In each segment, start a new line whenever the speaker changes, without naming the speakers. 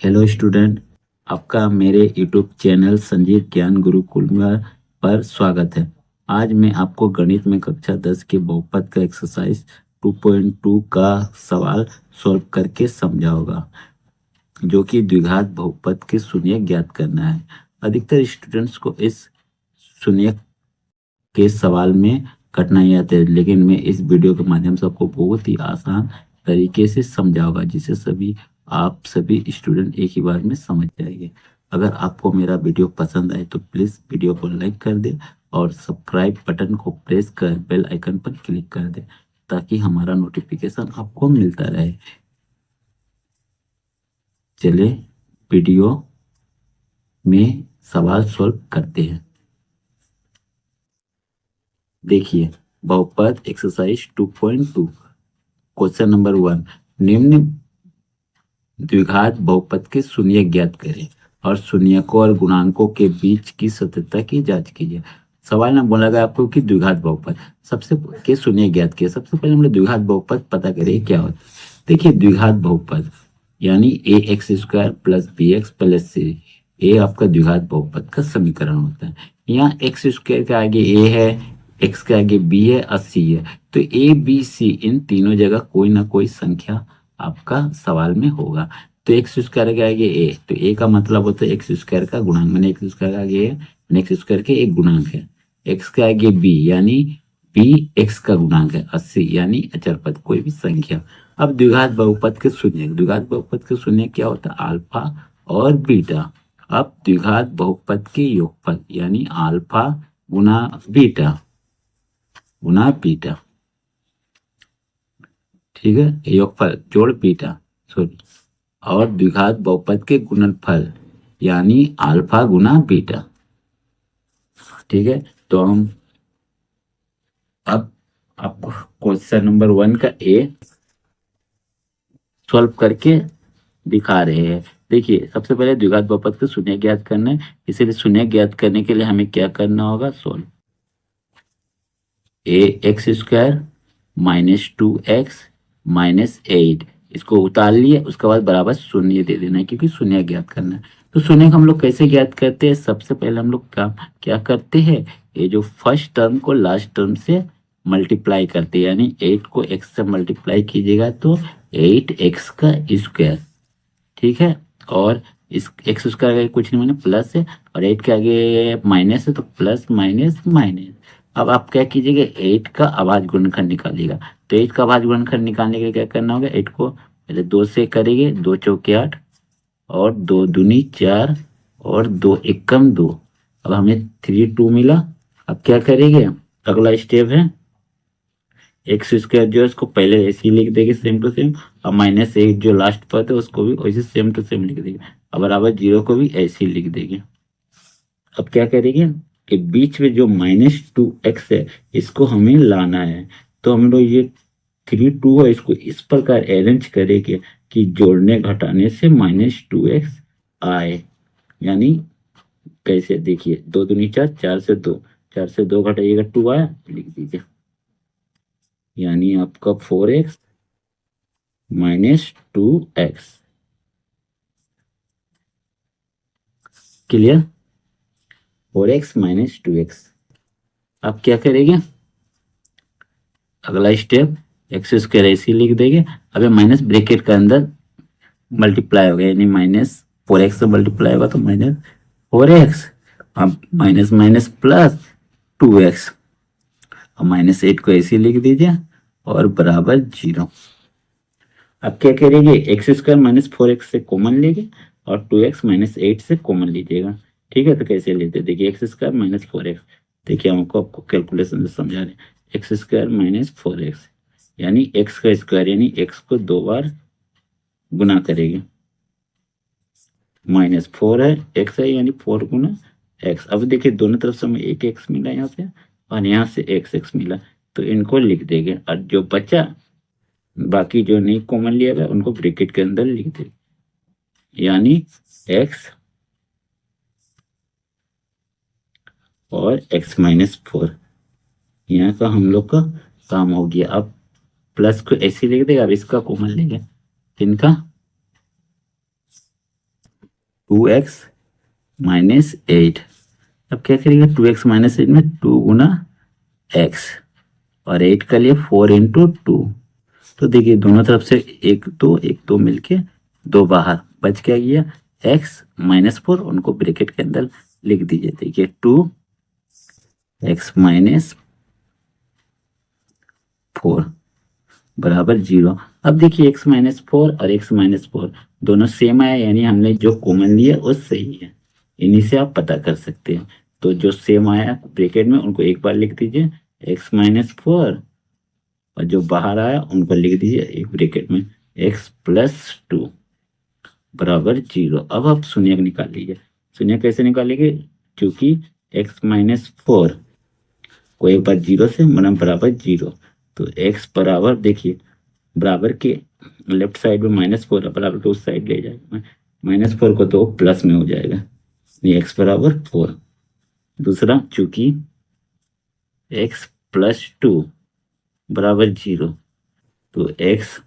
Hello student, आपका मेरे YouTube channel Sanjeev ज्ञान गुरुकुल में पर स्वागत है। आज मैं आपको गणित में कक्षा 10 के बहुपद का एक्सरसाइज 2.2 का सवाल सॉल्व करके समझाऊंगा, जो कि द्विघात बहुपद के शून्य ज्ञात करना है। अधिकतर स्टूडेंट्स को इस शून्य के सवाल में कठिनाई आती है, लेकिन मैं इस वीडियो के माध्यम से आपको बहुत ही आसान तरीके से समझाऊंगा, जिसे आप सभी स्टूडेंट एक ही बार में समझ जाएंगे। अगर आपको मेरा वीडियो पसंद आए तो प्लीज़ वीडियो को लाइक कर दे और सब्सक्राइब बटन को प्रेस कर बेल आइकन पर क्लिक कर दे, ताकि हमारा नोटिफिकेशन आपको मिलता रहे। चलिए वीडियो में सवाल सॉल्व करते हैं। देखिए, बहुपद एक्सरसाइज 2.2 क्वेश्चन नंबर 1, निम्न द्विघात बहुपद के शून्य ज्ञात करें और शून्यकों और गुणांकों के बीच की सत्यता की जांच कीजिए। सवाल में बोला गया आपको कि द्विघात बहुपद सबसे के शून्य ज्ञात किए। सबसे पहले हम लोग द्विघात बहुपद पता करें क्या होता है। देखिए, द्विघात बहुपद यानी a x square plus b x plus c, ये आपका द्विघात बहुपद का समीकरण होता है। यहाँ एक्स स्क्वायर के आगे ए है, एक्स के आगे बी है और सी है, तो ए बी सी इन तीनों जगह कोई ना कोई संख्या आपका सवाल में होगा। तो एक्स स्क्वायर के आगे ए, तो ए का मतलब होता है एक्स स्क्वायर का गुणांक, मैंने एक्स स्क्वायर का आगे है, एक्स स्क्वायर के एक गुणांक है। एक्स के आगे बी यानी बी एक्स का गुणांक है, 80 यानी अचर पद कोई भी संख्या। अब द्विघात बहुपद के शून्य, द्विघात बहुपद के शून्य क्या होता है? अल्फा और बीटा। अब द्विघात बहुपद के योगफल यानी अल्फा गुना बीटा, ठीक है, योगफल जोड़ बीटा, सॉरी, और द्विघात बहुपद के गुणनफल यानी अल्फा गुना बीटा। ठीक है, तो हम अब आपको क्वेश्चन नंबर 1 का ए सॉल्व करके दिखा रहे हैं। देखिए, सबसे पहले द्विघात बहुपद के शून्य ज्ञात करना है, इसीलिए शून्य ज्ञात करने के लिए हमें क्या करना होगा? Solve a x square minus 2x minus 8, इसको उतार लिए, उसके बाद बराबर शून्य दे देना है, क्योंकि शून्य ज्ञात करना है। तो शून्य को हम लोग कैसे ज्ञात करते हैं? सबसे पहले हम लोग क्या करते हैं, ये जो फर्स्ट टर्म को लास्ट टर्म से मल्टीप्लाई करते हैं, यानी 8 को x से मल्टीप्लाई कीजिएगा तो 8x का स्क्वायर, ठीक है, और इस एक्स स्क्वायर का कुछ नहीं माने प्लस है, और 8 के आगे माइनस है तो प्लस माइनस माइनस। अब आप क्या कीजिएगा, 8 का अभाज्य गुणनखंड निकालिएगा। तो 8 का अभाज्य गुणनखंड निकालने के लिए क्या करना होगा? 8 को पहले 2 से करेंगे, 2 चौके 8 और 2 दूनी 4 और 2 एकम 2। अब हमें 3 2 मिला। अब क्या करेंगे, अगला स्टेप है एक्स स्क्वायर जो है उसको पहले ऐसे ही लिख देंगे सेम टू सेम, और माइनस 8 जो लास्ट पद है उसको भी वैसे सेम टू सेम लिख देंगे, और बराबर 0 को भी ऐसे ही लिख देंगे। अब क्या करेंगे कि बीच में जो -2x है इसको हमें लाना है। तो हम लोग ये 3 2 है, इसको इस प्रकार अरेंज करेंगे कि जोड़ने घटाने से -2x आए। यानी कैसे, देखिए 2 दूनी 4, 4 से 2, 4 से 2 घटाइएगा 2 आया, लिख दीजिए, यानी आपका 4x -2x। Clear? 4x -2x। अब क्या करेंगे, अगला स्टेप एक्स स्क्वायर ऐसे लिख देंगे। अब माइनस ब्रैकेट के अंदर मल्टीप्लाई हो गया, यानी -4x से मल्टीप्लाई होगा तो -4x, अब माइनस माइनस प्लस 2x, अब -8 को ऐसे लिख दीजिए और बराबर 0। अब क्या करेंगे, एक्स स्क्वायर -4x से कॉमन लेंगे और 2x -8 से कॉमन लीजिएगा। ठीक है, तो कैसे लेते हैं, देखिए एक्स स्क्वायर -4x, देखिए हमको आपको कैलकुलेशन से समझा रहे हैं, एक्स स्क्वायर -4x यानी एक्स का स्क्वायर, यानी एक्स को 2 बार गुना करेंगे, -4 है, एक्स है, यानी 4 गुना एक्स। अब देखिए दोनों तरफ से हमें एक एक्स मिला यहाँ से, और यहाँ से एक्स मिला, तो इनको लिख देंगे, और जो बचा बाकी जो नहीं कॉमन लिया गया उनको ब्रैकेट के अंदर लिख दे, यानी x और x-4, यहाँ का हम लोग का काम हो गया। अब प्लस को ऐसे लिख देगा, अब इसका कॉमन लेंगे, इनका 2x-8। अब क्या करेंगे, 2x-8 में 2 गुना x और 8 का लिए 4 इंटू 2। तो देखिए दोनों तरफ से एक दो मिलके 2 बाहर बच क्या गया, x-4, उनको ब्रैकेट के अंदर लिख दीजिए। देखिए 2x-4 बराबर 0। अब देखिए x-4 और x-4 दोनों सेम आया, यानी हमने जो कॉमन लिया वो सही है। इन्हीं से आप पता कर सकते हैं। तो जो सेम आया ब्रैकेट में उनको एक बार लिख दीजिए x-4, और जो बाहर आया उनको लिख दीजिए एक ब्रैकेट में x+2 बराबर 0। अब आप शून्य निकाल लीजिए। शून्य कैसे निकालेंगे, क्योंकि x-4 को एक बार 0 से मतलब बराबर 0, तो x बराबर, देखिए बराबर के लेफ्ट साइड में -4 है, बराबर के उस साइड ले जाएगा, -4 को तो प्लस में हो जाएगा, x बराबर 4। दूसरा, चूंकि x+2 बराबर 0, तो x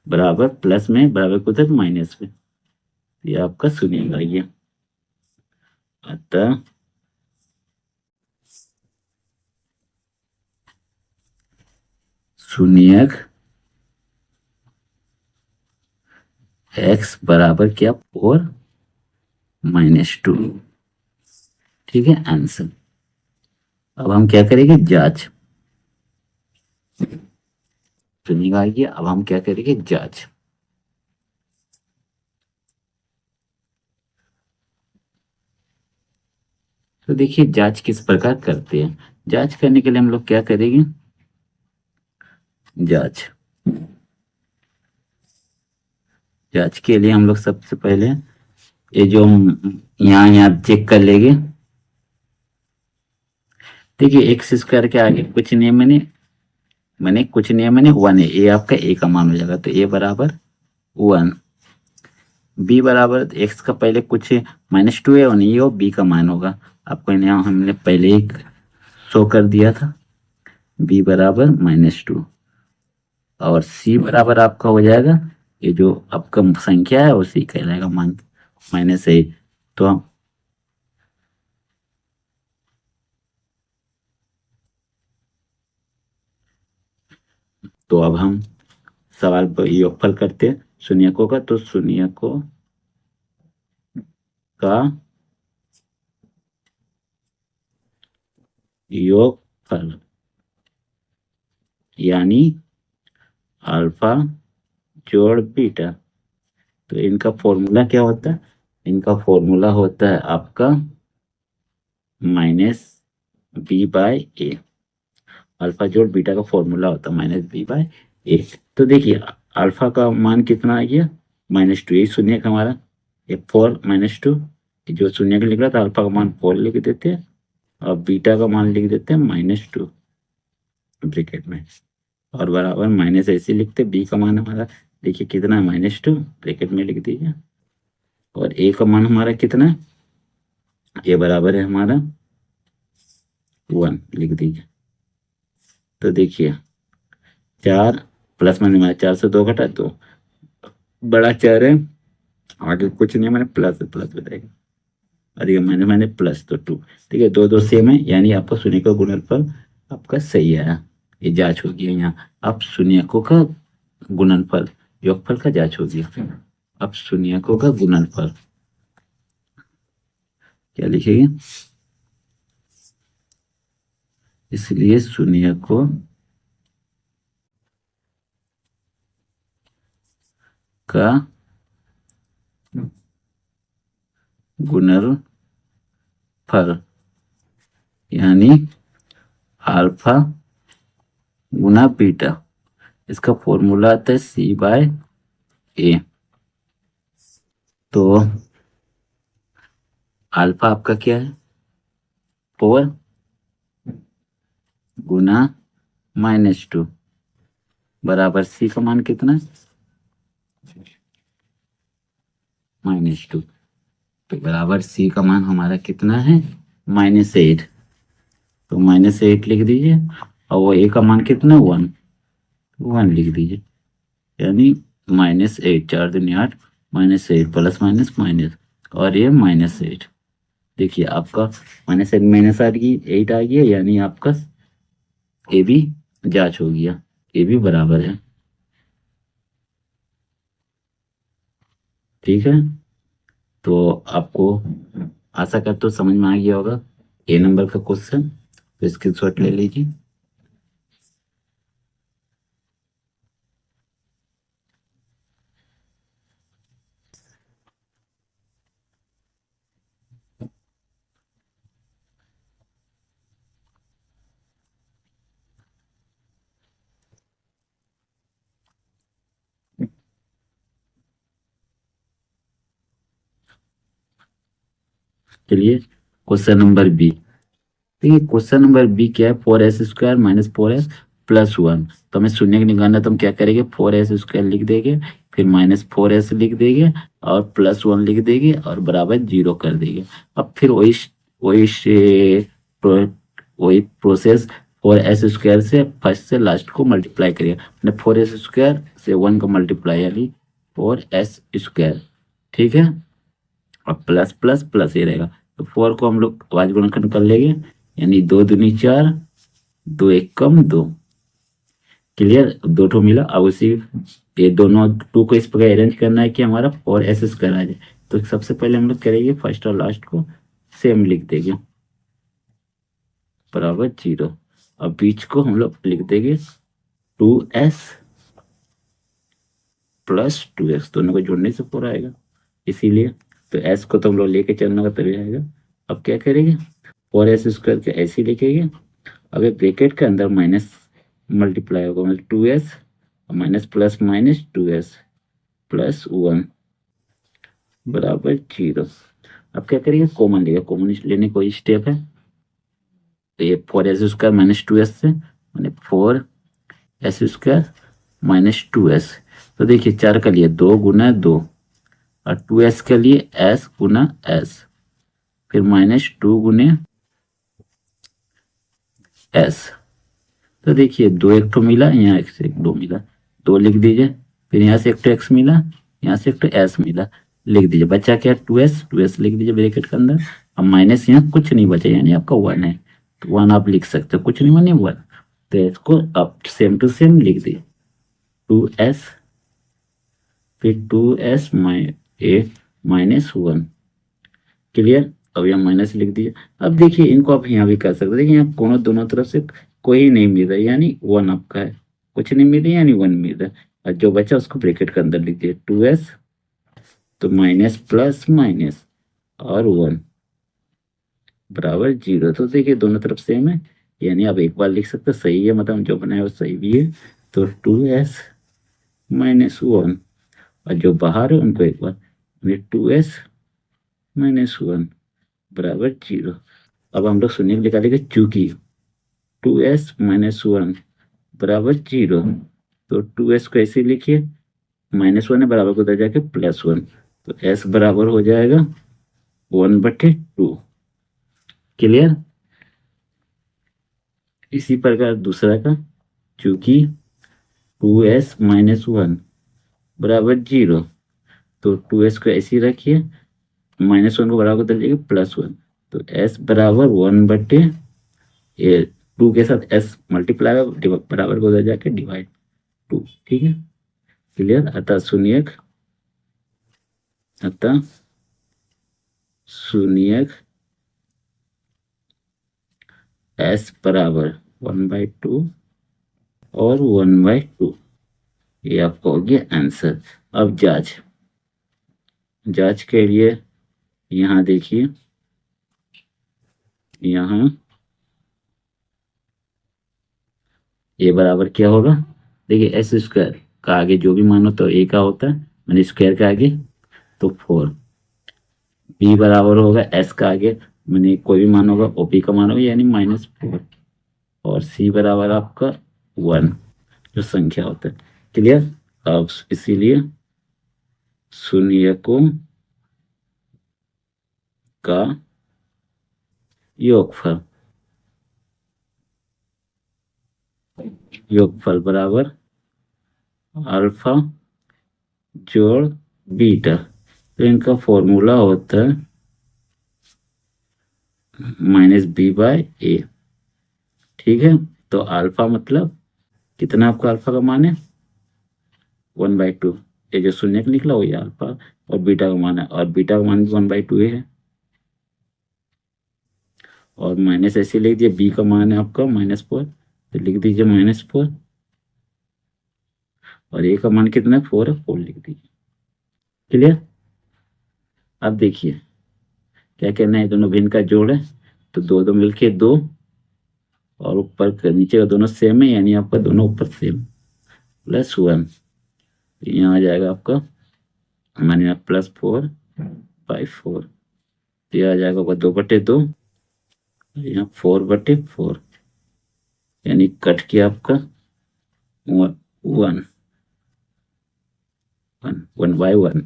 बराबर प्लस में, बराबर को तक माइनस में, ये आपका शून्य आ गया। अतः शून्यक x बराबर क्या, 4-2। ठीक है आंसर। अब हम क्या करेंगे, जांच। सुनिएगा, अब हम क्या करेंगे, जांच। तो देखिए जांच किस प्रकार करते हैं। जांच करने के लिए हम लोग क्या करेंगे, जांच के लिए हम लोग सबसे पहले ये जो यहाँ चेक कर लेंगे। देखिए एक्स स्क्वायर के आगे कुछ नियम मैंने कुछ नियम 1 है, ए आपका ए का मान हो जाएगा, तो ए बराबर 1। बी बराबर एक्स का पहले कुछ -2 है और ये और बी का मान होगा, आपको यहाँ हमने पहले ही शो कर दिया था। बी बराबर -2 और सी बराबर आपका हो जाएगा, ये जो आपका संख्या है उसी कहलाएगा मान, -8। तो अब हम सवाल पर योगफल करते हैं शून्यकों का। तो शून्यकों का योगफल यानी अल्फा जोड़ बीटा, तो इनका फॉर्मूला क्या होता है, इनका फॉर्मूला होता है आपका -b/a। अल्फा जोड़ बीटा का फॉर्मूला होता है -b/a। तो देखिए अल्फा का मान कितना आ गया, -2, यही शून्य का हमारा, ये 4 -2, जो शून्य का लिख रहा था अल्फा का मान 4 लिख देते हैं और बीटा का मान लिख देते हैं -2 ब्रैकेट में, और बराबर माइनस ऐसे लिखते, बी का मान हमारा देखिए कितना है, -2 ब्रैकेट में लिख दीजिए, और ए का मान हमारा कितना है, ए बराबर है हमारा 1 लिख दीजिए। तो देखिए 4 प्लस माइनस 4 से 2 घटा 2, बड़ा 4 है, आगे कुछ नहीं, मैंने प्लस बताएगा, और ये मैंने प्लस, तो 2। ठीक है, दो सेम है, यानी आपका शून्य का गुणनफल आपका सही आया। ये जांच होगी यहाँ। अब शून्यकों का गुणनफल, योगफल का जांच होगी। अब शून्यकों का गुणनफल क्या लिखेंगे, इसलिए शून्यकों का गुणनफल यानी अल्फा गुना बीटा, इसका फॉर्मूला आता है c/a। तो अल्फा आपका क्या है, 4 गुना -2 बराबर सी का मान कितना है, -2, तो बराबर सी का मान हमारा कितना है, -8। तो -8 लिख दीजिए, और वो ए का मान कितना, 1 लिख दीजिए, यानी -8, 4 दूनी 8, -8 प्लस माइनस माइनस, और ये -8। देखिए आपका -8 आ गया, यानी आपका ए भी जांच हो गया, ए भी बराबर है। ठीक है, तो आपको आशा करते हो समझ में आ गया होगा ए नंबर का क्वेश्चन। तो स्क्रीनशॉट ले लीजिए। चलिए क्वेश्चन नंबर बी। देखिए क्वेश्चन नंबर बी क्या है, 4s² -4s+1। तो हमें शून्य की निकालना, तो हम क्या करेंगे, 4s² लिख देंगे, फिर -4s लिख देंगे, और +1 लिख देंगे, और बराबर 0 कर देंगे। अब फिर वही वही प्रोसेस 4s² से फर्स्ट से लास्ट को मल्टीप्लाई करिए, मैंने 4s² से 1 का मल्टीप्लाई, यानी 4s²। ठीक है, और प्लस प्लस प्लस ये रहेगा। तो 4 को हम लोग अभाज्य गुणनखंड कर लेंगे, यानी 2 दूनी 4, 2 एक कम 2। क्लियर, दो ठो मिला। अब उसी ये दोनों 2 को इस प्रकार अरेंज करना है कि हमारा 4s² आ जाए। तो सबसे पहले हम लोग करेंगे फर्स्ट और लास्ट को सेम लिख देंगे, बराबर 0। अब बीच को हम लोग लिख देंगे 2s+2x, दोनों को जोड़ने से 4 आएगा, इसीलिए तो s को तो हम लोग लेके चलना होगा तभी आएगा। अब क्या करेंगे, 4s² के ऐसे ही लिखेंगे। अब ये ब्रैकेट के अंदर माइनस मल्टीप्लाई होगा, मतलब 2s माइनस प्लस -2s+1 बराबर 0। अब क्या करिए, कॉमन लेगा, कॉमन लेने कोई स्टेप है। तो ये 4s² -2s से मैंने 4s² -2s। तो देखिए 4 का लिए 2 गुना 2, और 2s के लिए s गुना s, फिर -2 गुने s। तो देखिए 2 एक तो मिला, यहाँ एक से 2 मिला, 2 लिख दीजिए, फिर यहाँ से एक तो x मिला, यहाँ से एक तो s मिला, लिख दीजिए। बचा क्या, 2s लिख दीजिए ब्रैकेट के अंदर। अब माइनस यहाँ कुछ नहीं बचा, यानी आपका 1 है, तो 1 आप लिख सकते हो, कुछ नहीं माने 1। तो इसको आप सेम टू सेम लिख दिए, 2s, फिर 2s -1। क्लियर, अब यहाँ माइनस लिख दिए। अब देखिए इनको आप यहाँ भी कर सकते हैं, देखिए यहाँ कोनो दोनों तरफ से कोई नहीं मिल रहा, यानी 1 आपका है, कुछ नहीं मिल रहा यानी 1 मिल रहा है, और जो बचा उसको ब्रैकेट के अंदर लिख दिए 2s, तो माइनस प्लस माइनस और 1 बराबर 0। तो देखिए दोनों तरफ सेम है, यानी आप एक बार लिख सकते हैं, सही है, मतलब जो बनाया वो सही भी है। तो 2s -1, और जो बाहर है उनको एक बार 2s -1 बराबर 0। अब हम लोग शून्य निकालेंगे, चूंकि 2s -1 बराबर 0, तो 2s को ऐसे लिखिए, -1 है, बराबर को उधर जाके +1, तो s बराबर हो जाएगा 1/2। क्लियर, इसी प्रकार दूसरा का, चूंकि 2s -1 बराबर 0, तो 2s को ऐसे ही रखिए, -1 को बराबर उधर जाके +1, तो s बराबर 1/, ये 2 के साथ s मल्टीप्लाई बराबर को उधर जाके डिवाइड 2। ठीक है, क्लियर। अतः शून्यक s बराबर 1/2 और 1/2, ये आपका हो गया आंसर। अब जांच के लिए यहाँ देखिए, यहाँ ये बराबर क्या होगा, देखिए s² का आगे जो भी मान हो तो a का होता है, मैंने स्क्वायर का आगे तो 4, b बराबर होगा s का आगे मैंने कोई भी मान होगा OP का मान होगा, यानी -4, और c बराबर आपका 1 जो संख्या होता है। क्लियर, अब इसीलिए शून्यकों का योगफल बराबर अल्फा जोड़ बीटा। तो इनका फॉर्मूला होता है -b/a। ठीक है, तो अल्फा मतलब कितना, आपका अल्फा का मान है 1/2। ये जो शून्य का निकला वही अल्फा, और बीटा का मान है, और बीटा का मान भी 1/2 है। और माइनस ऐसे लिख दिए, बी का मान है आपका -4, तो लिख दीजिए -4, और ए का मान कितना है 4 है, 4 लिख दीजिए। क्लियर। अब देखिए क्या कहना है, दोनों भिन्न का जोड़ है, तो दो दो मिलके 2, और ऊपर नीचे का दोनों सेम है, यानी आपका दोनों ऊपर सेम, +1। यहाँ आ जाएगा आपका मानिए +4/4, ये आ जाएगा आपका 2/2, यहाँ 4/4, यानी कट किया आपका 1 1/1,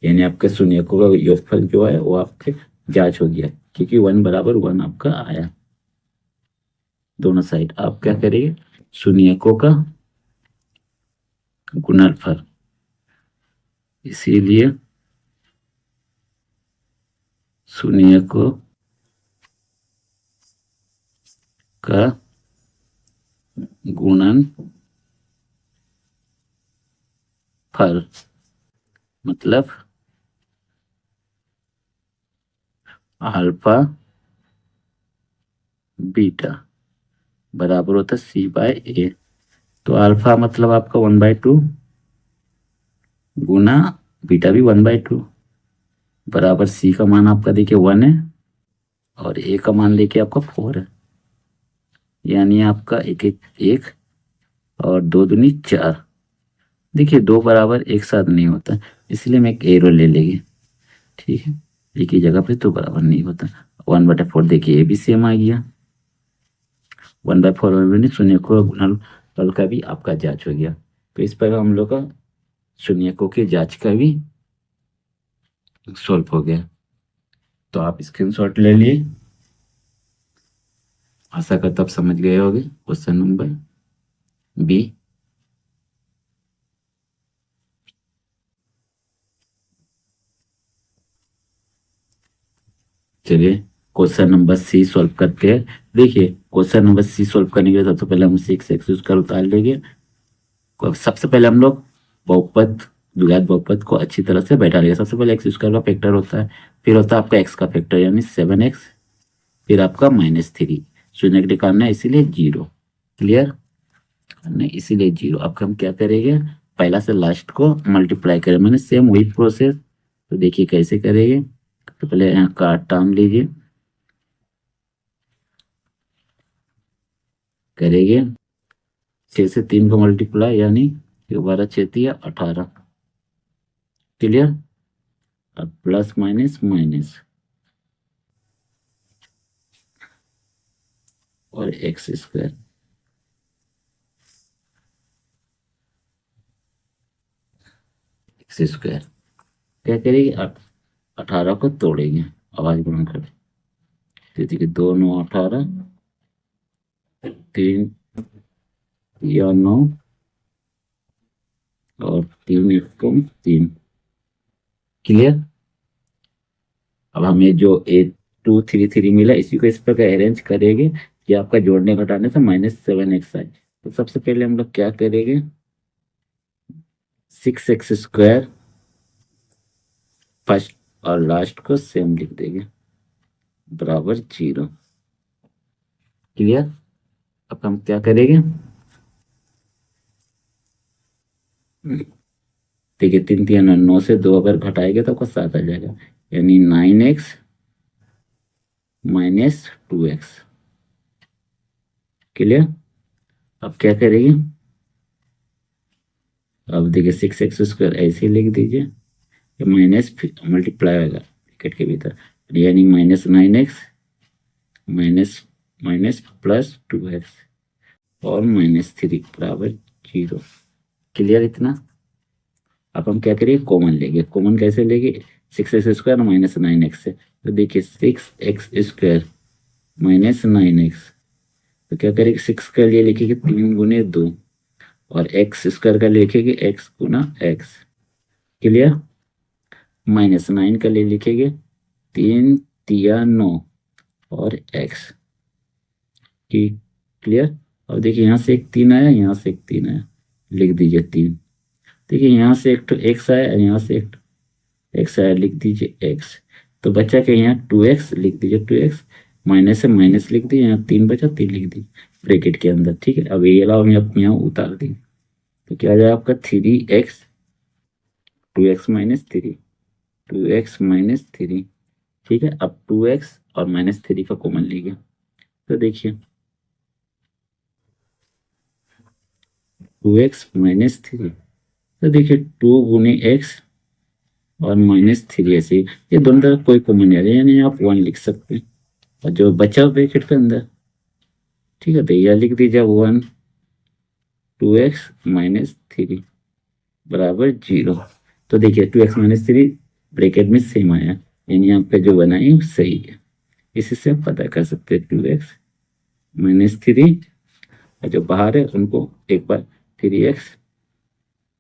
यानी आपके शून्यकों का योगफल जो है वो आपके जांच हो गया, क्योंकि 1 = 1 आपका आया। दोनों साइड आप क्या करेंगे, शून्यकों का गुणनफल, इसीलिए शून्यकों का गुणनफल मतलब अल्फा बीटा बराबर होता है c/a। तो अल्फा मतलब आपका 1/2 गुना बीटा भी 1/2 बराबर c का मान आपका देखिए 1 है, और a का मान देखिए आपका 4 है, यानी आपका एक और 2 दूनी 4। देखिए 2 बराबर एक साथ नहीं होता, इसलिए मैं एक एरो ले लेंगे। ठीक है, एक ही जगह पे तो बराबर नहीं होता। 1/4 देखिए ये भी सेम आ गया, 1/4 में शून्यकों का गुणनफल का भी आपका जांच हो गया। तो इस पर हम लोग का शून्यकों की जांच का भी सॉल्व हो गया। तो आप स्क्रीनशॉट ले लिए, आशा करता आप समझ गए होंगे। Question number B. चलिए क्वेश्चन नंबर सी सॉल्व करते हैं। देखिए क्वेश्चन नंबर सी सॉल्व करने के लिए सबसे पहले हम 6x का उतार लेंगे। सबसे पहले हम लोग बहुपद द्विघात बहुपद को अच्छी तरह से बैठा लेंगे। सबसे पहले x² का फैक्टर होता है, फिर होता है आपका x का फैक्टर यानी 7x, फिर आपका -3, शून्य के निकालना है इसीलिए 0। क्लियर नहीं, इसीलिए 0। अब हम क्या करेंगे, पहला से लास्ट को मल्टीप्लाई करें, मैंने सेम वही प्रोसेस। तो देखिए कैसे करेंगे, तो पहले यहाँ काट टाम लीजिए, करेंगे 6 से 3 को मल्टीप्लाई, यानी 12 6 18। क्लियर। अब प्लस माइनस माइनस और x², x²। क्या करेंगे, 18 को तोड़ेंगे, आवाज बंद कर। तो देखिए 2 9 18, 3 या 9, और 3 1 3। क्लियर। अब हमें जो 8233 मिला, इसी को इस प्रकार अरेंज करेंगे कि आपका जोड़ने घटाने से -7x आए। तो सबसे पहले हम लोग क्या करेंगे, 6x² फर्स्ट और लास्ट को सेम लिख देंगे बराबर 0। क्लियर। अब हम क्या करेंगे, ठीक है 3 3 9 से 2 अगर घटाएंगे तो आपका 7 आ जाएगा, यानी 9x - 2x। क्लियर। अब क्या करेंगे, अब देखिए 6x² ऐसे ही लिख दीजिए, माइनस मल्टीप्लाई होगा ब्रैकेट के भीतर, यानी -9x माइनस माइनस +2x और -3 बराबर 0। क्लियर इतना। अब हम क्या करेंगे, कॉमन लेंगे। कॉमन कैसे लेंगे, 6x² -9x से, तो देखिए 6x² -9x, तो क्या करेंगे 6 का लिए लिखेंगे 3 × 2, और x² का लिखेंगे x × x। क्लियर। -9 का ले लिखेंगे, 3 तिया 9 और x की। क्लियर। अब देखिए यहाँ से एक 3 आया, यहाँ से एक 3 आया, लिख दीजिए 3। देखिए यहाँ से एक तो x आया और यहाँ से एक x आया, लिख दीजिए x। तो बचा के यहाँ 2x लिख दीजिए, 2x माइनस से माइनस लिख दिए, यहाँ 3 बचा, 3 लिख दी ब्रैकेट के अंदर। ठीक है, अब ये अलावा मैं अपने यहाँ उतार दी, तो क्या आ जाएगा आपका 3x, 2x - 3, 2x - 3। ठीक है, अब 2x और -3 का कॉमन लीजिए, तो देखिए 2x - 3, तो देखिए 2 × x और -3 ऐसे ही, ये दोनों तरफ कोई कॉमन नहीं आ रहा, यानी आप 1 लिख सकते हैं, और जो बचा ब्रैकेट के अंदर, ठीक है, तो यह लिख दीजिए 1, 2x - 3 बराबर 0। तो देखिए 2x - 3 ब्रैकेट में सेम आया, यानी आपका जो बना है सही है। इसी से आप पता कर सकते हैं 2x - 3, और जो बाहर है उनको एक बार 3x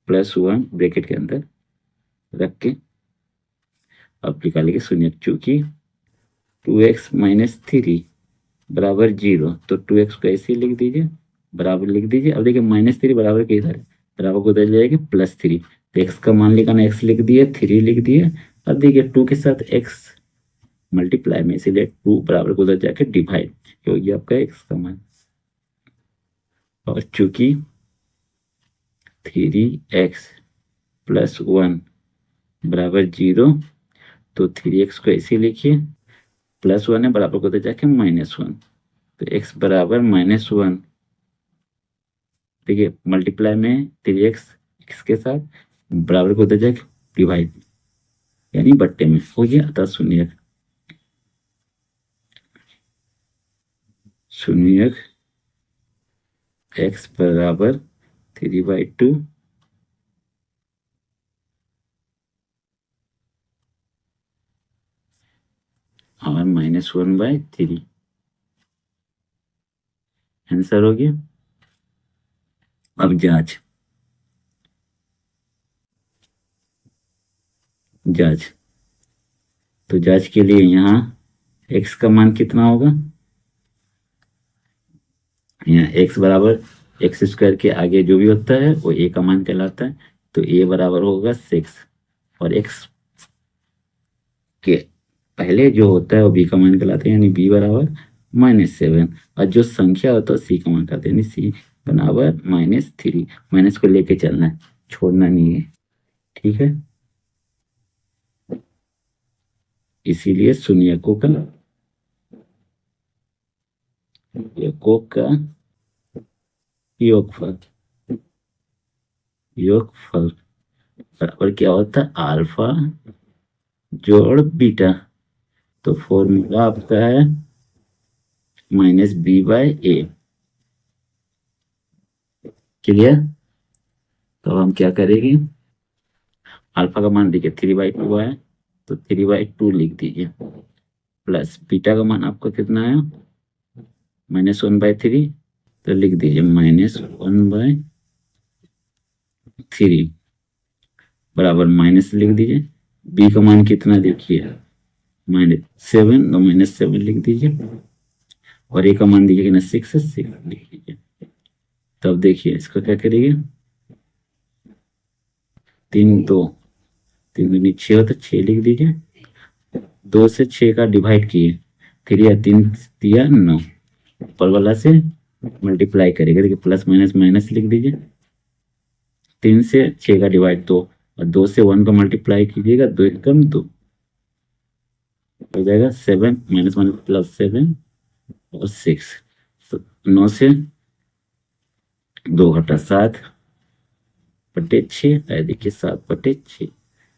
+ 1 ब्रैकेट के अंदर रख के अब निकालेंगे शून्य, चूंकि 2x - 3 बराबर 0, तो 2x को ऐसे ही लिख दीजिए, बराबर लिख दीजिए। अब देखिए -3 बराबर के इधर है, बराबर को उधर जाएगी +3, तो x का मान निकालना, x लिख दिए, 3 लिख दिए। अब देखिए 2 के साथ x मल्टीप्लाई में, इसीलिए 2 बराबर को उधर जाके डिवाइड, क्योंकि आपका x का मान, और चूंकि 3x + 1 बराबर 0, तो 3x को ऐसे लिखिए, +1 है, बराबर को उधर जाके -1, तो x बराबर -1। देखिए मल्टीप्लाई में 3x x के साथ, बराबर को उधर जाके डिवाइड, यानी बट्टे में हो गया, अतः शून्य x बराबर 3/2 और -1/3 आंसर हो गया। अब जांच, तो जांच के लिए यहाँ x का मान कितना होगा, यहाँ x बराबर x² के आगे जो भी होता है वो a का मान कहलाता है, तो a बराबर होगा 6, और x के पहले जो होता है वो b का मान कहलाता है, यानी b बराबर -7, और जो संख्या होता है c का मान कहते हैं, यानी c बराबर -3। माइनस को लेके चलना है, छोड़ना नहीं है। ठीक है, इसीलिए शून्यकों का योगफल बराबर क्या होता है, अल्फा जोड़ बीटा। तो फॉर्मूला आपका है -b/a। क्लियर। तो हम क्या करेंगे, अल्फा का मान देखिए 3/2 है, तो 3/2 लिख दीजिए, प्लस बीटा का मान आपको कितना है, -1/3, तो लिख दीजिए -1/3 बराबर माइनस लिख दीजिए। बी का मान कितना देखिए, -7, तो -7 लिख दीजिए, और ए का मान दीजिए ना 6 है, 6 लिख लीजिए। तब देखिए इसको क्या करिए, 3 दूनी 6 होता, 6 लिख दीजिए, 2 से 6 का डिवाइड किए, 3 या 3 दिया 9, ऊपर वाला से मल्टीप्लाई करेगा, देखिए प्लस माइनस माइनस लिख दीजिए, 3 से 6 का डिवाइड 2, और 2 से 1 का मल्टीप्लाई कीजिएगा, 2 एकम 2 हो जाएगा, 7 -1 +7 और 6, तो 9 से 2 घटा 7/6, देखिए 7/6,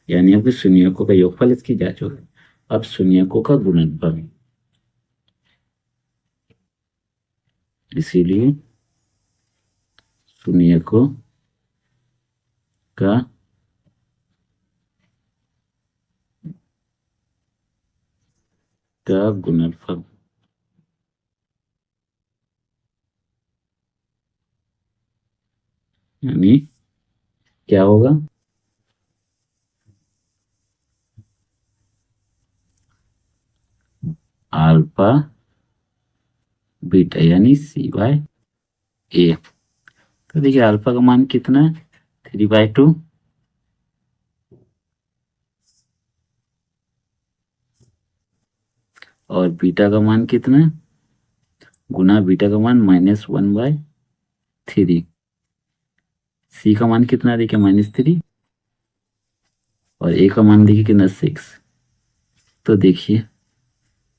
यानी आपके शून्यकों का योगफल, इसकी जांच होगी। अब शून्यकों का गुणनफल, इसीलिए शून्यकों का गुणनफल, यानी क्या होगा, अल्फा बीटा यानी C/A। तो देखिए अल्फा का मान कितना है 3/2 और बीटा का मान कितना है गुना बीटा का मान -1/3। सी का मान कितना देखिए -3 और ए का मान देखिए कितना 6। तो देखिए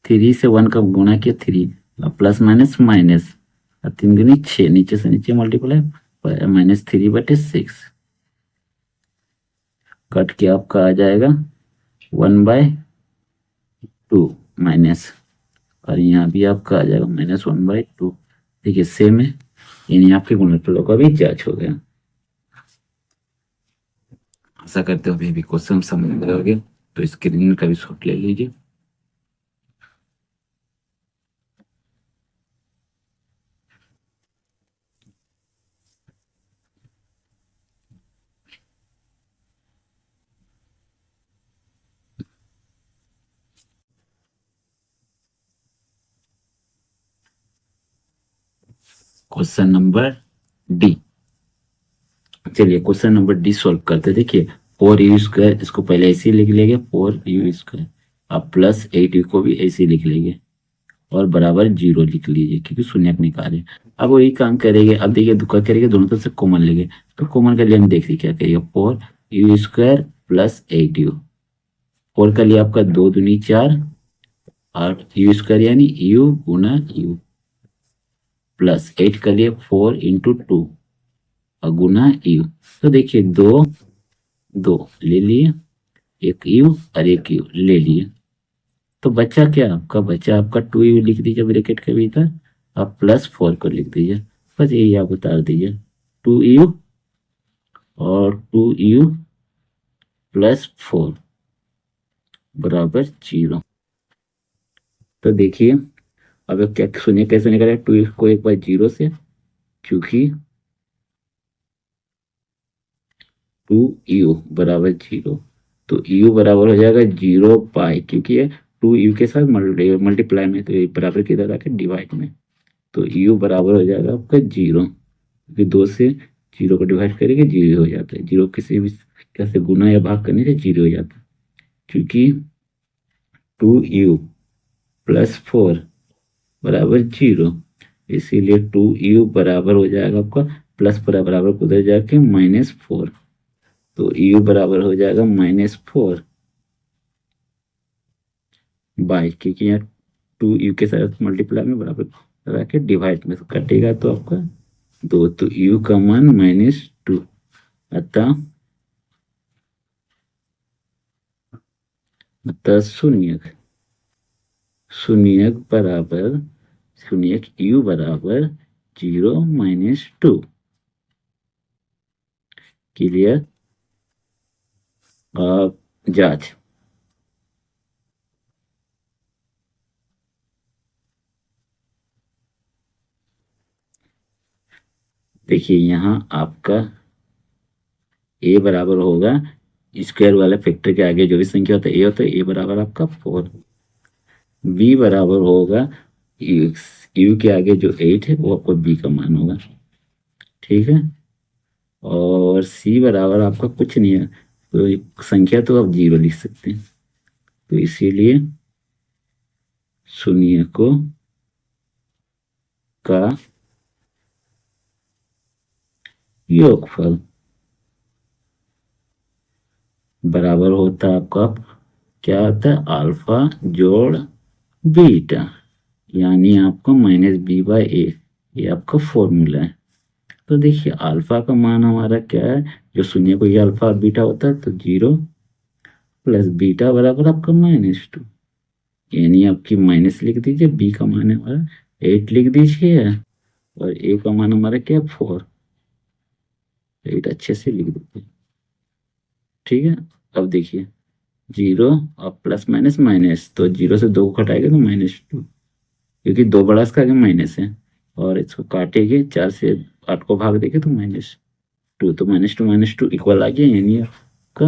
3 से 1 का गुणा किया 3 प्लस माइनस माइनस और 3 दूनी 6 नीचे से नीचे मल्टीप्लाई -3/6 कट के आपका आ जाएगा 1/2 माइनस और यहाँ भी आपका आ जाएगा -1/2। देखिए सेम है यानी आपके गुणनफलों का भी जांच हो गया। आशा करते हो अभी क्वेश्चन समझ में आ गया। तो स्क्रीन का भी शॉट ले लीजिए। Question number D. चलिए क्वेश्चन नंबर डी सॉल्व करते। देखिए 4u², इसको पहले ऐसे ही लिख लेंगे 4u²। अब प्लस 8u को भी ऐसे ही लिख लेंगे और बराबर 0 लिख लीजिए क्योंकि शून्यक निकाले। अब वही काम करेंगे। अब देखिए क्या करेंगे दोनों तरफ से कॉमन लेंगे। तो कॉमन के लिए हम देखिए क्या करेंगे 4u² प्लस 8u। 4 का लिए आपका 2 दूनी 4 और u² यानी u गुना u प्लस 8 का लिए 4 × 2 और गुना u। तो देखिए 2 ले लिए, एक u और एक u ले लिए। तो बच्चा क्या आपका 2u लिख दीजिए ब्रैकेट के भीतर अब प्लस 4 को लिख दीजिए। बस यही आप उतार दीजिए 2u और 2u प्लस 4 बराबर 0। तो देखिए अब क्या शून्य कैसे निकाले 2u को एक बार 0 से, क्योंकि 2u बराबर 0 तो u बराबर हो जाएगा 0 क्योंकि ये 2u के साथ मल्टीप्लाई में तो ये बराबर किधर आके डिवाइड में। तो u बराबर हो जाएगा आपका 0 क्योंकि 2 से 0 को डिवाइड करेंगे 0 हो जाता है। 0 किसी भी कैसे गुना या भाग करने से 0 हो जाता है क्योंकि 2u प्लस 4 बराबर 0 इसीलिए 2u बराबर हो जाएगा आपका प्लस बराबर उधर जाके -4। तो u बराबर हो जाएगा -4 बाई क्योंकि यहाँ 2u के साथ मल्टीप्लाई में बराबर लगा के डिवाइड में कटेगा तो आपका 2 तो u का मान -2 अतः शून्यक u बराबर 0 -2। क्लियर। जांच देखिए यहाँ आपका a बराबर होगा स्क्वायर वाले फैक्टर के आगे जो भी संख्या होता है a होता है। a बराबर आपका 4। b बराबर होगा u के आगे जो 8 है वो आपका b का मान होगा। ठीक है। और c बराबर आपका कुछ नहीं है तो एक संख्या तो आप 0 लिख सकते हैं। तो इसीलिए शून्यकों का योगफल बराबर होता है आपका क्या होता है अल्फा जोड़ बीटा यानी आपका -b/a। ये आपका फॉर्मूला है। तो देखिए अल्फा का मान हमारा क्या है जो शून्य को ये अल्फा और बीटा होता है तो 0 प्लस बीटा बराबर आपका -2 यानी आपकी माइनस लिख दीजिए। बी का मान है हमारा 8 लिख दीजिए और ए का मान हमारा क्या 4 8 अच्छे से लिख दीजिए। ठीक है। अब देखिए 0 और प्लस माइनस माइनस तो 0 से 2 को घटाएगा तो -2 क्योंकि 2 बड़ा इसका आगे माइनस है और इसको काटेंगे 4 से 8 को भाग देंगे तो -2 तो -2 इक्वल आ गया यानी आपका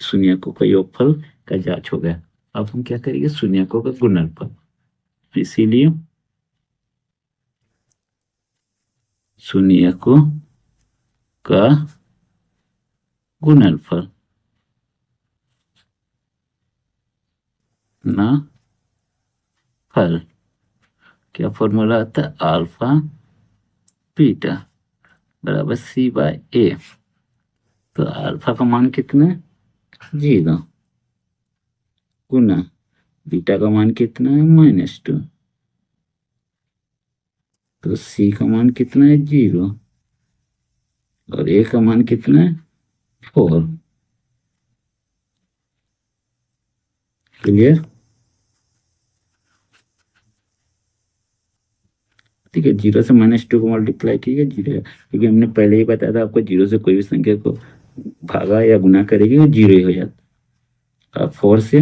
शून्यकों का योगफल का जांच हो गया। अब हम क्या करेंगे शून्यकों का गुणनफल। इसीलिए शून्यकों का गुणनफल ना फल, क्या फॉर्मूला आता है, अल्फा बीटा बराबर सी बाय ए। तो अल्फा का मान कितना है, 0, गुना बीटा का मान कितना है, -2, तो सी का मान कितना है, 0, और ए का मान कितना है, 4। क्लियर। ठीक है, 0 से -2 को मल्टीप्लाई कीजिए, 0 है, क्योंकि हमने पहले ही बताया था आपको 0 से कोई भी संख्या को भागा या गुना करेगी वो 0 ही हो जाता। आप 4 से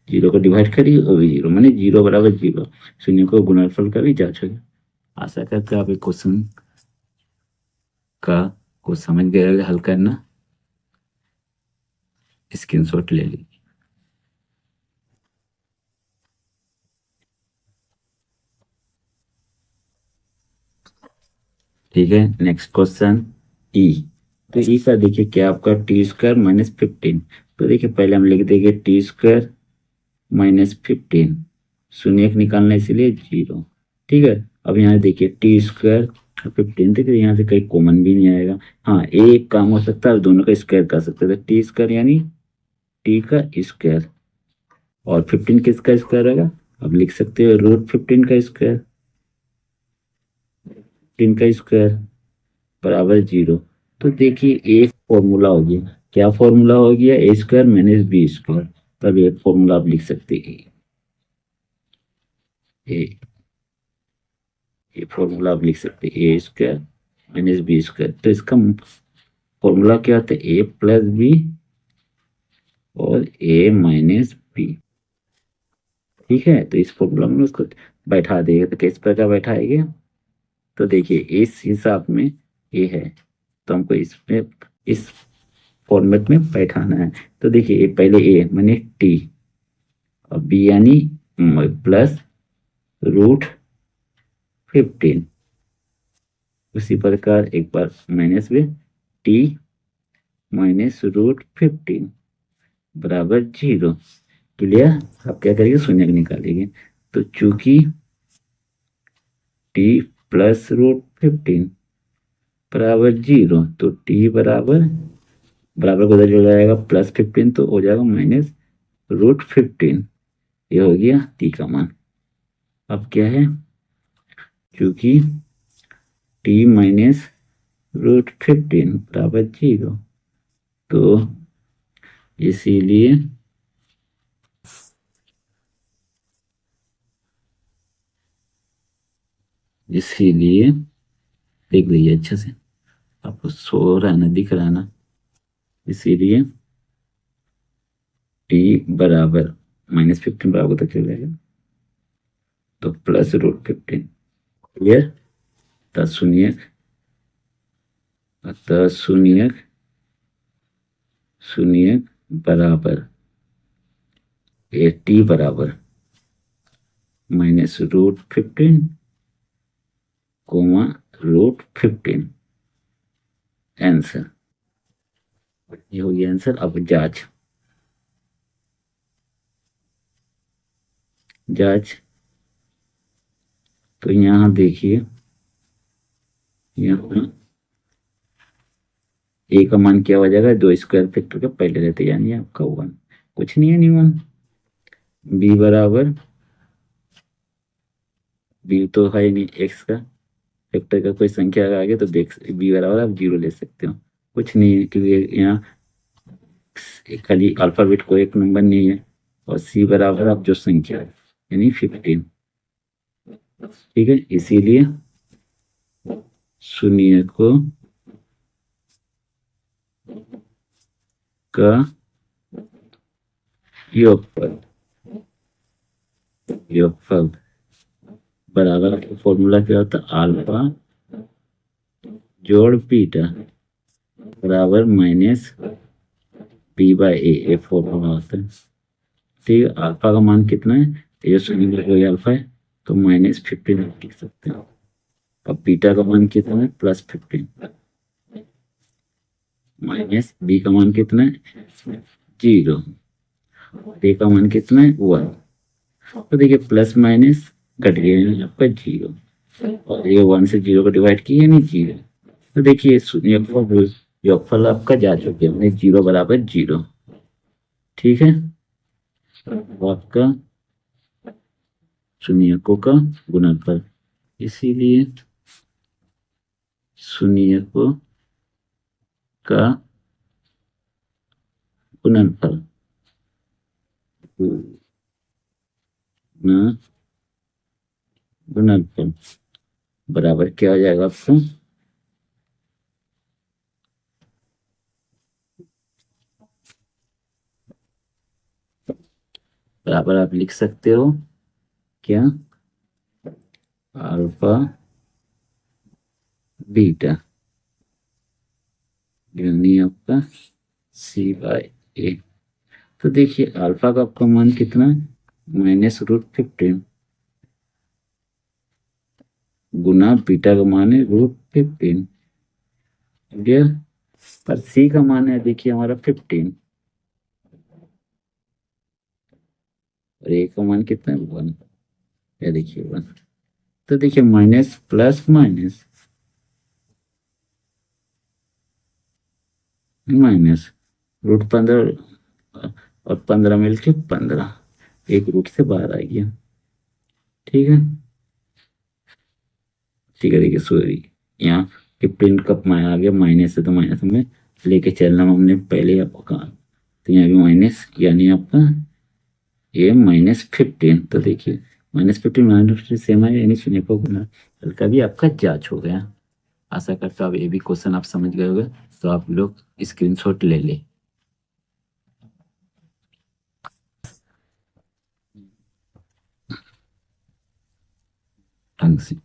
0 को डिवाइड करिए वो भी 0, माने 0 बराबर 0। शून्य को गुणनफल का भी जांच होगी। आशा करते हैं आप एक क्वेश्चन का को समझ गए, हल करना स्क्रीनशॉट ले लीजिए। ठीक है, नेक्स्ट क्वेश्चन ई। तो ई का देखिए क्या आपका t² -15। तो देखिए पहले हम लिख देंगे t² -15, शून्य निकालना इसीलिए 0। ठीक है, अब यहाँ देखिए t² 15, देखिए यहाँ से कहीं कॉमन भी नहीं आएगा। हाँ, एक काम हो सकता है, दोनों का स्क्वायर कर सकते हैं, तो t² यानी t का स्क्वायर, और 15 किसका स्क्वायर होगा, अब लिख सकते हो √15 का स्क्वायर, 15 का स्क्वायर बराबर 0। तो देखिए एक फॉर्मूला हो गया, क्या फॉर्मूला हो गया, a² - b²। तब एक फॉर्मूला आप लिख सकते हैं, ये फॉर्मूला आप लिख सकते हैं a² - b²। तो इसका फॉर्मूला क्या होता है, a + b और a - b। ठीक है, तो इस फॉर्मूला में उसको बैठा देगा, तो किस प्रकार बैठाएंगे, तो देखिए इस हिसाब में ये है, तो हमको इसमें इस फॉर्मेट में बैठाना है। तो देखिए पहले ए माने टी, और बी यानी +√15, उसी प्रकार एक बार माइनस में टी -√15 बराबर 0। क्लियर। आप क्या करेंगे, शून्य निकालेंगे, तो चूंकि टी +√15 बराबर 0, तो टी बराबर को उधर चला जाएगा +15, तो हो जाएगा -√15। ये हो गया टी का मान। अब क्या है, क्योंकि t -√15 बराबर 0, तो इसीलिए देख लीजिए अच्छे से, आपको सो रहा ना, दिख रहा ना, इसीलिए t बराबर -15 बराबर तक चल जाएगा, तो +√15। क्लियर। शून्य बराबर t बराबर -√15, √15 आंसर। ये हो गया आंसर। अब जांच, तो यहाँ देखिए, यहाँ ए का मान क्या हो जाएगा, 2 स्क्वायर फैक्टर का पहले रहते, यानी आपका 1, कुछ नहीं है, नहीं 1। बी बराबर, बी तो है ही नहीं, एक्स का फैक्टर का कोई संख्या आगे, तो देख बी बराबर आप 0 ले सकते हो, कुछ नहीं है, क्योंकि यहाँ खाली अल्फाबेट को एक नंबर नहीं है। और सी बराबर आप जो संख्या है यानी 15। ठीक है, इसीलिए शून्य को का योगफल बराबर, फॉर्मूला क्या होता है, अल्फा जोड़ बीटा बराबर -b/a, फॉर्मूला होता है। ठीक है, अल्फा का मान कितना है, ये शून्य अल्फा है, तो -15 आप लिख सकते हैं। अब बीटा का मान कितना है, +15, माइनस बी का मान कितना है 0, ए का मान कितना है 1। तो देखिए प्लस माइनस कट गया है आपका 0, और ये 1 से 0 को डिवाइड किया नहीं 0। तो देखिए योगफल आपका जा चुके हैं 0 बराबर 0। ठीक है, तो आपका शून्यकों का गुणनफल, इसीलिए शून्यकों का गुणनफल गुणनफल बराबर क्या हो जाएगा आपका, बराबर आप लिख सकते हो क्या, अल्फा बीटा यानी आपका C/A। तो देखिए अल्फा का आपका मान कितना है -√15 गुना बीटा का मान है √15, पर सी का मान है देखिए हमारा 15 और ए का मान कितना है 1, या देखिए 1। तो देखिए माइनस प्लस माइनस माइनस √15 और 15 मिलके 15, एक रूट से बाहर आ गया। ठीक है, ठीक है, देखिए सॉरी यहाँ 15 कब में आ गया माइनस है, तो माइनस में लेके चलना हमने पहले आपको कहा, तो यहाँ भी माइनस यानी आपका ये -15। तो देखिए -15 -15 सेम है, यानी शून्य को गुना का भी आपका जांच हो गया। आशा करता हूँ अब ये भी क्वेश्चन आप समझ गए होंगे, तो आप लोग स्क्रीनशॉट ले ले ढंग से।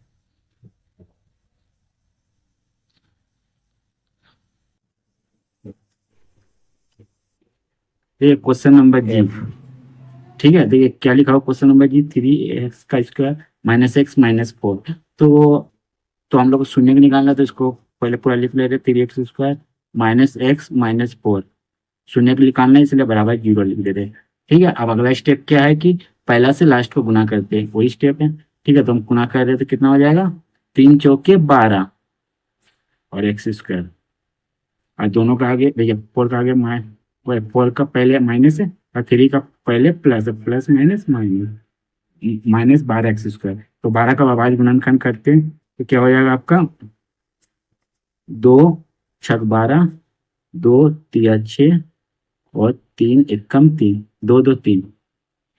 ये क्वेश्चन नंबर जी, ठीक है, देखिए क्या लिखा हुआ क्वेश्चन नंबर जी, 3x का स्क्वायर -x -4। तो हम लोग को शून्य का निकालना, तो इसको पहले पूरा लिख ले रहे, 3x² -x -4 शून्य को निकालना है, इसलिए बराबर 0 लिख देते हैं। ठीक है, अब अगला स्टेप क्या है कि पहला से लास्ट को गुना करते हैं, वही स्टेप है। ठीक है, तो हम गुना कर रहे तो कितना हो जाएगा 3 चौके 12 और x², और दोनों का आगे देखिए 4 का आगे 4 का पहले माइनस है और 3 का पहले प्लस है, प्लस माइनस माइनस -12x²। तो 12 का अभाज्य गुणनखंड करते हैं तो क्या हो जाएगा आपका 2 छक 12, 2 तिया 6 और 3 एकम 3, 2 2 3।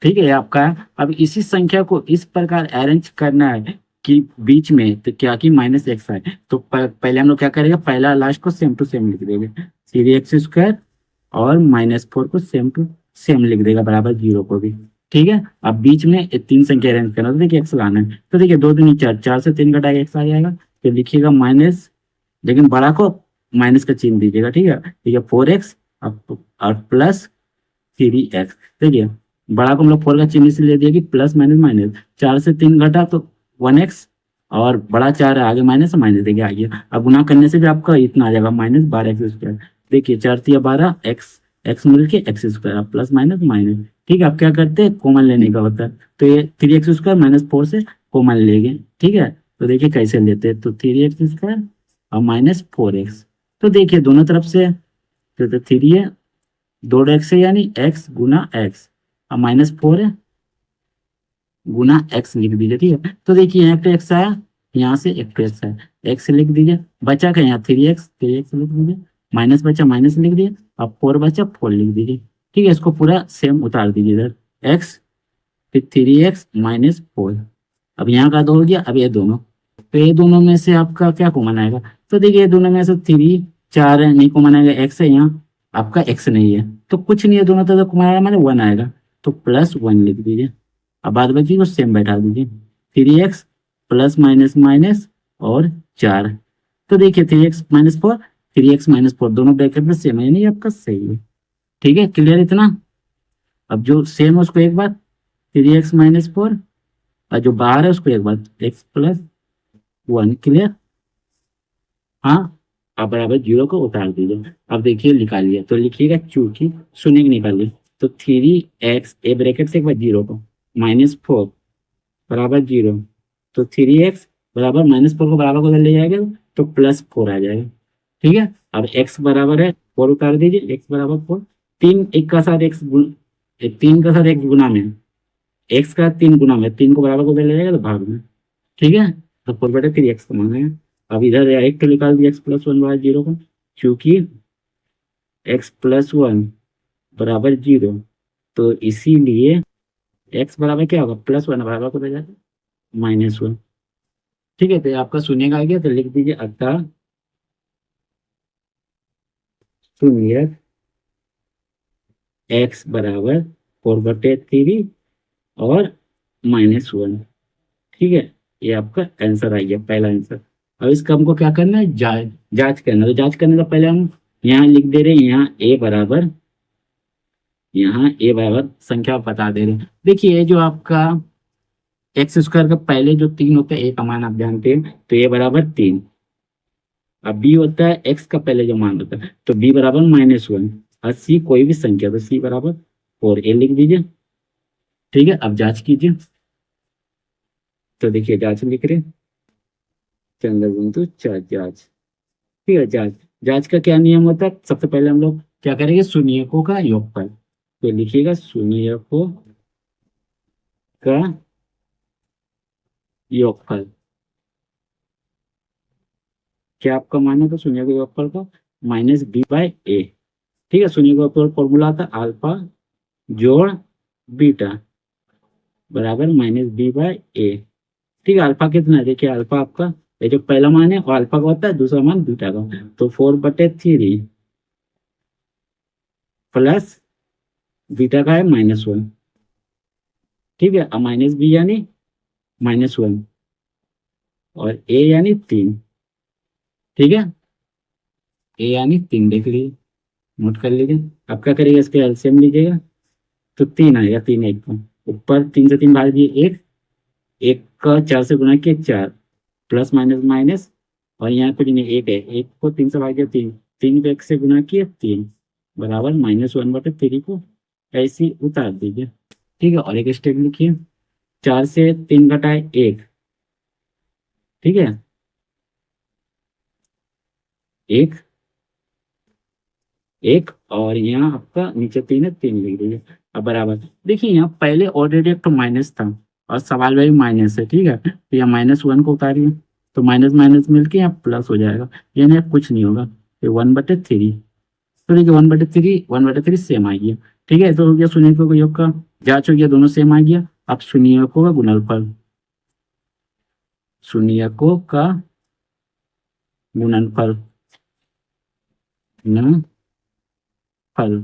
ठीक है आपका। अब इसी संख्या को इस प्रकार अरेंज करना है कि बीच में तो क्या कि -x है, तो पहले हम लोग क्या करेंगे, पहला लास्ट को सेम टू सेम लिख देंगे, 3x² और -4 को सेम टू सेम लिख देगा बराबर 0 को भी। ठीक है, अब बीच में 3 संख्या अरेंज करना, तो देखिए x लाना है, तो देखिए 2 दूनी 4, 4 से 3 घटाएगा x आ जाएगा, तो लिखिएगा माइनस, लेकिन बड़ा को माइनस का चिन्ह दीजिएगा। ठीक है, ठीक है 4x और प्लस 3x। देखिए बड़ा को हम लोग 4 का चिन्ह इसलिए दिया कि प्लस माइनस माइनस, 4 से 3 घटा तो 1x, और बड़ा 4 है आगे माइनस माइनस देखिए आ गया। अब गुना करने से भी आपका इतना आ जाएगा -12x²। देखिए 4 तिया 12, x मिल के x² प्लस माइनस माइनस। ठीक है, आप क्या करते हैं कॉमन लेने का होता है, तो ये 3x² -4 से कॉमन लेंगे। ठीक है, तो देखिए कैसे लेते हैं, तो 3x² और -4x, तो देखिए दोनों तरफ से तो 3 है, 2x है यानी x गुना x, और -4 है गुना x लिख दीजिए। ठीक है, तो देखिए यहाँ पे x आया, यहाँ से एक x है, x लिख दीजिए, बचा का यहाँ 3x लिख दीजिए, माइनस बचा माइनस लिख दिए, अब 4 बचा 4 लिख दीजिए। ठीक है, इसको पूरा सेम उतार दीजिए इधर, x फिर 3x -4। अब यहाँ का 2 हो गया, अब ये दोनों, तो ये दोनों में से आपका क्या कॉमन आएगा, तो देखिए ये दोनों में से 3 4 है नहीं कॉमन आएगा, x है यहाँ आपका x नहीं है, तो कुछ नहीं है, दोनों तरफ कॉमन आएगा माने 1 आएगा, तो +1 लिख दीजिए। अब बाद बाकी को सेम बैठा दीजिए, 3x प्लस माइनस माइनस और 4, तो देखिए 3x -4 3x -4 दोनों ब्रैकेट में सेम है, यानी आपका सही है। ठीक है, क्लियर इतना। अब जो सेम है उसको एक बार 3x -4 और जो बाहर है उसको एक बार x+1 क्लियर। हाँ, अब बराबर 0 को उतार दीजिए। अब देखिए निकालिए, तो लिखिएगा चूंकि शून्य निकालिए, तो 3x ए ब्रैकेट से एक बार 0 को -4 बराबर 0, तो 3x बराबर -4 को बराबर को उधर ले जाएगा तो +4 आ जाएगा। ठीक है, अब x बराबर है 4 उतार दीजिए, x बराबर 4, 3 एक का साथ x 3 का साथ x गुना में, x का 3 गुना में, 3 को बराबर को उधर ले जाएगा तो भाग में। ठीक है, तो 4/3x का मान है। अब इधर एक तो निकाल दिया x+1 बाय 0 को, चूंकि x+1 बराबर 0, तो इसीलिए x बराबर क्या होगा, +1 बराबर को जाएगा -1। ठीक है, तो ये आपका शून्य का आ गया, तो लिख दीजिए अतः शून्य x बराबर 4/3 और -1। ठीक है, ये आपका आंसर आ गया, पहला आंसर। अब इसका हमको क्या करना है, जांच करना है। तो जांच करने का पहले हम यहाँ लिख दे रहे हैं, यहाँ ए बराबर संख्या बता दे रहे हैं। देखिए ये जो आपका x² का पहले जो 3 होता है, ए का मान आप जानते हैं, तो ए बराबर 3। अब बी होता है x का पहले जो मान होता है, तो बी बराबर -1, और सी कोई भी संख्या, तो सी बराबर 4, ए लिख दीजिए। ठीक है, अब जांच कीजिए। तो देखिए जांच लिख रहे हैं, चंद्रबिंदु जांच। ठीक है, जांच जांच का क्या नियम होता है, सबसे पहले हम लोग क्या करेंगे, शून्यकों का योगफल। तो लिखिएगा शून्यकों का योगफल। क्या आपका मान है, तो शून्य के योगफल का -b/a। ठीक है, शून्य का योगफल फॉर्मूला आता है अल्फा जोड़ बीटा बराबर -b/a। ठीक है, अल्फा कितना है, देखिए अल्फा आपका ये जो पहला मान है और अल्फा का होता है, दूसरा मान बीटा का, तो 4/3 प्लस बीटा का है -1। ठीक है, अब -b यानी -1 और a यानी 3। ठीक है, a यानी 3 देख लीजिए, नोट कर लीजिए। अब क्या करिएगा, इसके एलसीएम लीजिएगा, तो 3 आएगा, 3 एक का, ऊपर 3 से 3 भाग दिए, एक एक का 4 से गुना किया 4, प्लस माइनस माइनस, और यहाँ कुछ नहीं, एक है, एक को 3 से भाग दिया 3, 3 को 1 से गुना किया 3 बराबर -1/3 को ऐसे ही उतार दीजिए। ठीक है, और एक स्टेप लिखिए, 4 से 3 घटाए 1। ठीक है, एक एक, और यहाँ आपका नीचे 3 है, 3 लिख दीजिए। अब बराबर देखिए, यहाँ पहले ऑलरेडी एक तो माइनस था और सवाल में भी माइनस है। ठीक है, तो यहाँ -1 को उतारिए, तो माइनस माइनस मिलके यहाँ प्लस हो जाएगा, यानी अब कुछ नहीं होगा, ये 1/3। तो देखिए 1/3 सेम आ गया। ठीक है, तो हो गया शून्यकों का योग का, जांच हो गया, दोनों सेम आ गया। अब शून्यकों का गुणनफल, शून्यकों का गुणनफल फल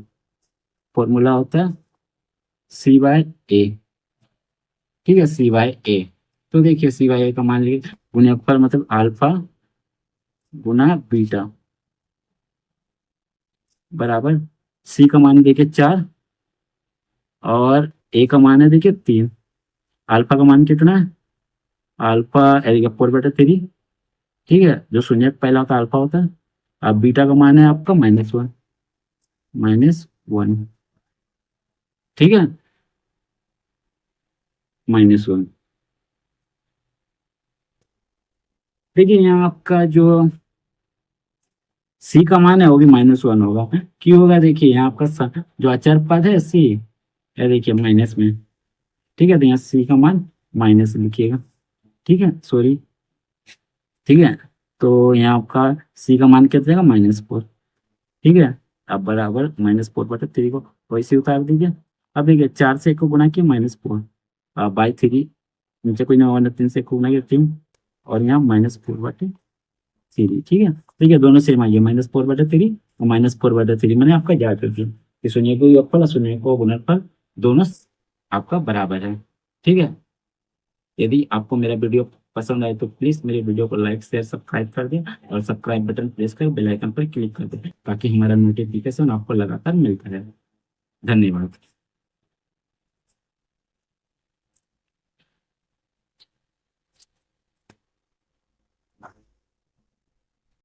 फॉर्मूला होता है C/A। ठीक है, C/A। तो देखिए C/A का मान लीजिए, गुणनफल मतलब अल्फा गुना बीटा बराबर, सी का मान देखिए 4 और ए का मान है देखिए 3। अल्फा का मान कितना है, अल्फा 4/3। ठीक है, जो शून्य पहला होता है अल्फा होता है। अब बीटा का मान है आपका -1। ठीक है, -1। देखिए यहाँ आपका जो सी का मान है वो भी -1 होगा। क्यों होगा, देखिए यहाँ आपका जो अचर पद है सी, ये देखिए माइनस में। ठीक है, तो यहाँ सी का मान माइनस लिखिएगा। ठीक है, सॉरी। ठीक है, तो यहाँ आपका सी का मान क्या देगा, -4। ठीक है, अब बराबर -4/3 को वैसे उतार दीजिए। अब देखिए 4 से 1 को गुना किया -4, अब बाई 3, नीचे कोई ना होगा, 3 से 1 को गुना किया 3, और यहाँ -4/3। ठीक है, ठीक है, दोनों सेम आइए, -4/3 और -4/3 मैंने आपका याद रखिए कि शून्य को योगफल और शून्य को गुणनफल दोनों आपका बराबर है। ठीक है, यदि आपको मेरा वीडियो पसंद आए तो प्लीज मेरे वीडियो को लाइक शेयर सब्सक्राइब कर दें, और सब्सक्राइब बटन प्रेस कर बेल आइकन पर क्लिक कर दें, ताकि हमारा नोटिफिकेशन आपको लगातार मिलता रहे। धन्यवाद।